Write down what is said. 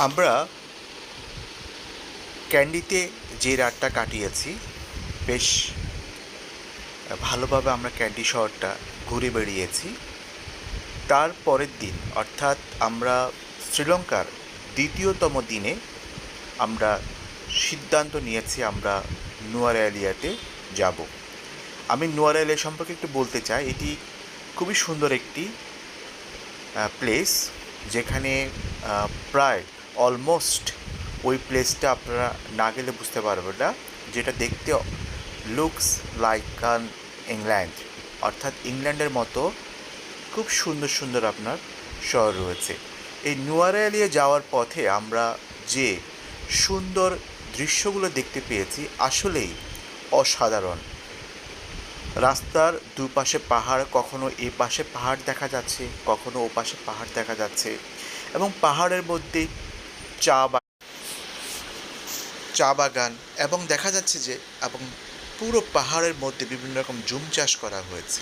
আমরা ক্যান্ডিতে যে রাতটা কাটিয়েছি, বেশ ভালোভাবে আমরা ক্যান্ডি শহরটা ঘুরে বেড়িয়েছি। তার পরের দিন অর্থাৎ আমরা শ্রীলঙ্কার দ্বিতীয়তম দিনে আমরা সিদ্ধান্ত নিয়েছি আমরা নুয়ারালিয়াতে যাব। আমি নুয়ারালিয়া সম্পর্কে একটু বলতে চাই। এটি খুবই সুন্দর একটি প্লেস, যেখানে প্রায় অলমোস্ট ওই প্লেসটা আপনারা না গেলে বুঝতে পারবেন না, যেটা দেখতে লুকস লাইক অ্যান ইংল্যান্ড, অর্থাৎ ইংল্যান্ডের মতো খুব সুন্দর সুন্দর আপনার শহর রয়েছে। এই নুয়ারালিয়া যাওয়ার পথে আমরা যে সুন্দর দৃশ্যগুলো দেখতে পেয়েছি আসলেই অসাধারণ। রাস্তার দুপাশে পাহাড়, কখনো এ পাশে পাহাড় দেখা যাচ্ছে, কখনো ও পাশে পাহাড় দেখা যাচ্ছে, এবং পাহাড়ের মধ্যে চা বা চা বাগান, এবং দেখা যাচ্ছে যে এবং পুরো পাহাড়ের মধ্যে বিভিন্ন রকম জুম চাষ করা হয়েছে।